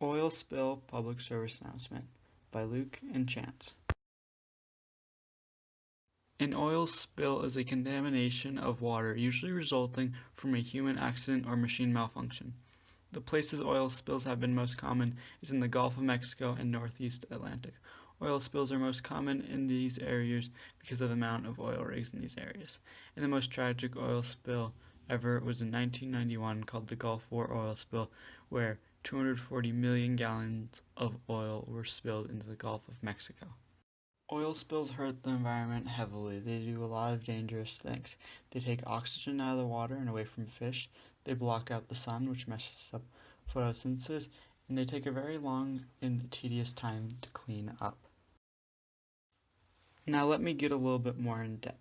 Oil Spill Public Service Announcement by Luke and Chance. An oil spill is a contamination of water, usually resulting from a human accident or machine malfunction. The places oil spills have been most common is in the Gulf of Mexico and Northeast Atlantic. Oil spills are most common in these areas because of the amount of oil rigs in these areas. And the most tragic oil spill ever was in 1991 called the Gulf War oil spill, where 240 million gallons of oil were spilled into the Gulf of Mexico. Oil spills hurt the environment heavily. They do a lot of dangerous things. They take oxygen out of the water and away from fish. They block out the sun, which messes up photosynthesis, and they take a very long and tedious time to clean up. Now let me get a little bit more in depth.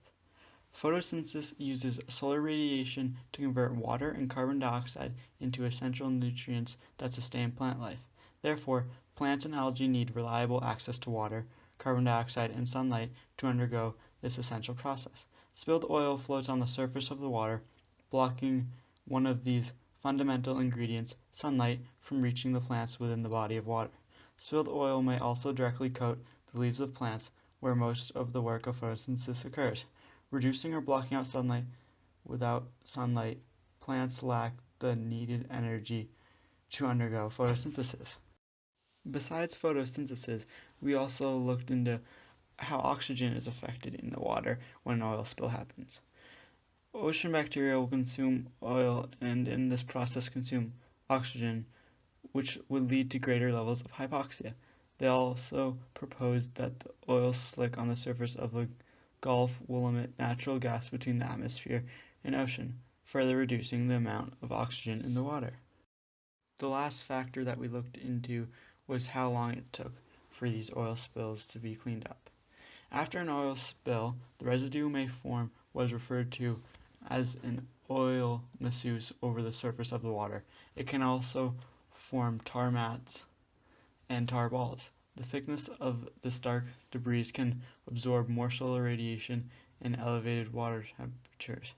Photosynthesis uses solar radiation to convert water and carbon dioxide into essential nutrients that sustain plant life. Therefore, plants and algae need reliable access to water, carbon dioxide, and sunlight to undergo this essential process. Spilled oil floats on the surface of the water, blocking one of these fundamental ingredients, sunlight, from reaching the plants within the body of water. Spilled oil may also directly coat the leaves of plants, where most of the work of photosynthesis occurs. Reducing or blocking out sunlight. Without sunlight, plants lack the needed energy to undergo photosynthesis. Besides photosynthesis, we also looked into how oxygen is affected in the water when an oil spill happens. Ocean bacteria will consume oil and in this process consume oxygen, which would lead to greater levels of hypoxia. They also proposed that the oil slick on the surface of the Gulf will emit natural gas between the atmosphere and ocean, further reducing the amount of oxygen in the water. The last factor that we looked into was how long it took for these oil spills to be cleaned up. After an oil spill, the residue may form what is referred to as an oil massue over the surface of the water. It can also form tar mats and tar balls. The thickness of this dark debris can absorb more solar radiation and elevated water temperatures,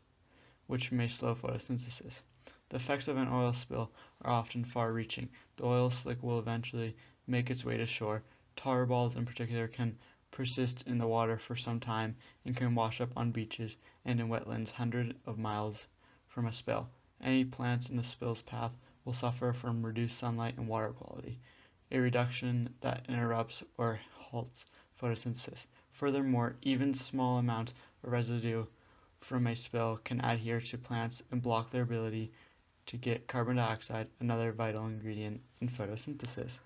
which may slow photosynthesis. The effects of an oil spill are often far-reaching. The oil slick will eventually make its way to shore. Tar balls in particular can persist in the water for some time and can wash up on beaches and in wetlands hundreds of miles from a spill. Any plants in the spill's path will suffer from reduced sunlight and water quality, a reduction that interrupts or halts photosynthesis. Furthermore, even small amounts of residue from a spill can adhere to plants and block their ability to get carbon dioxide, another vital ingredient in photosynthesis.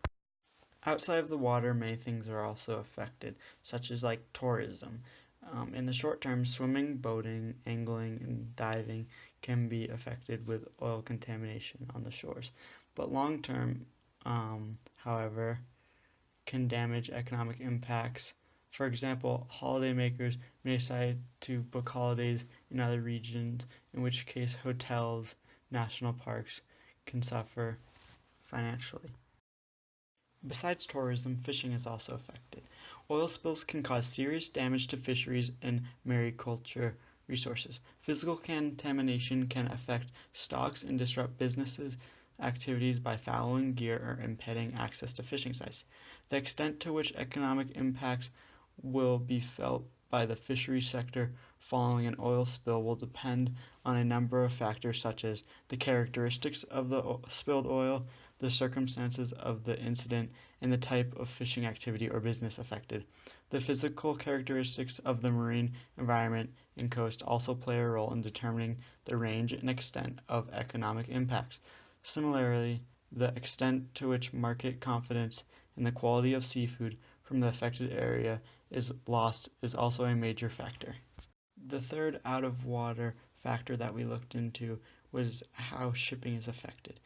Outside of the water, many things are also affected, such as like tourism. In the short term, swimming, boating, angling, and diving can be affected with oil contamination on the shores. But long term, however, can damage economic impacts. For example, holidaymakers may decide to book holidays in other regions, in which case hotels, national parks can suffer financially. Besides tourism, fishing is also affected. Oil spills can cause serious damage to fisheries and mariculture resources. Physical contamination can affect stocks and disrupt businesses' activities by fouling gear or impeding access to fishing sites. The extent to which economic impacts will be felt by the fisheries sector following an oil spill will depend on a number of factors such as the characteristics of the spilled oil, the circumstances of the incident, and the type of fishing activity or business affected. The physical characteristics of the marine environment and coast also play a role in determining the range and extent of economic impacts. Similarly, the extent to which market confidence in the quality of seafood from the affected area is lost is also a major factor. The third out-of-water factor that we looked into was how shipping is affected.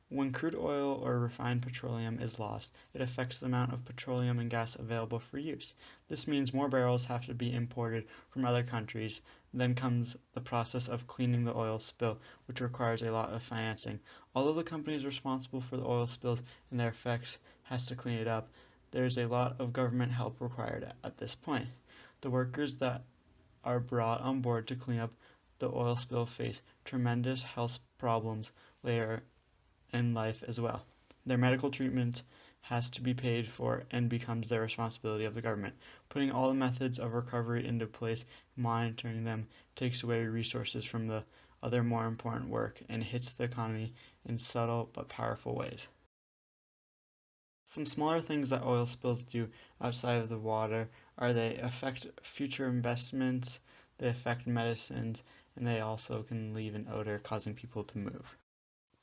When crude oil or refined petroleum is lost, it affects the amount of petroleum and gas available for use. This means more barrels have to be imported from other countries. Then comes the process of cleaning the oil spill, which requires a lot of financing. Although the companies responsible for the oil spills and their effects has to clean it up, there is a lot of government help required at this point. The workers that are brought on board to clean up the oil spill face tremendous health problems later in life as well. Their medical treatment has to be paid for and becomes the responsibility of the government. Putting all the methods of recovery into place, monitoring them, takes away resources from the other more important work and hits the economy in subtle but powerful ways. Some smaller things that oil spills do outside of the water are they affect future investments, they affect medicines, and they also can leave an odor causing people to move.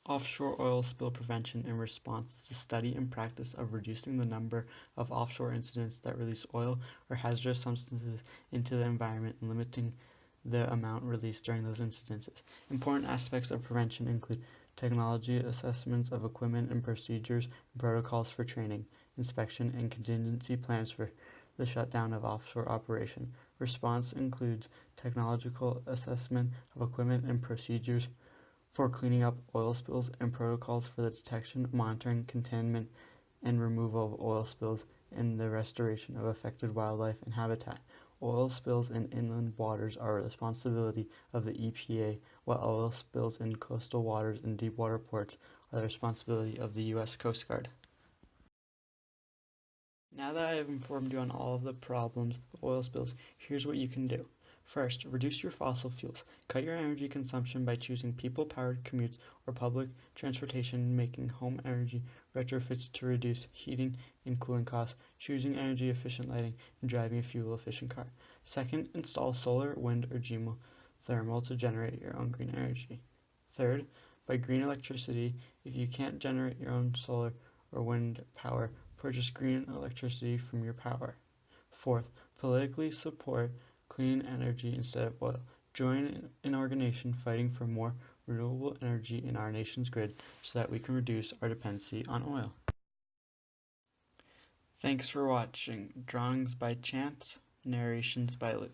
Offshore oil spill prevention and response is the study and practice of reducing the number of offshore incidents that release oil or hazardous substances into the environment and limiting the amount released during those incidences. Important aspects of prevention include technology assessments of equipment and procedures and protocols for training, inspection, and contingency plans for the shutdown of offshore operation. Response includes technological assessment of equipment and procedures for cleaning up oil spills and protocols for the detection, monitoring, containment, and removal of oil spills and the restoration of affected wildlife and habitat. Oil spills in inland waters are the responsibility of the EPA, while oil spills in coastal waters and deepwater ports are the responsibility of the U.S. Coast Guard. Now that I have informed you on all of the problems of oil spills, here's what you can do. First, reduce your fossil fuels. Cut your energy consumption by choosing people-powered commutes or public transportation and making home energy retrofits to reduce heating and cooling costs, choosing energy-efficient lighting, and driving a fuel-efficient car. Second, install solar, wind, or geothermal to generate your own green energy. Third, buy green electricity. If you can't generate your own solar or wind power, purchase green electricity from your power. Fourth, politically support clean energy instead of oil. Join an organization fighting for more renewable energy in our nation's grid so that we can reduce our dependency on oil. Thanks for watching. Drawings by Chance, narrations by Luke.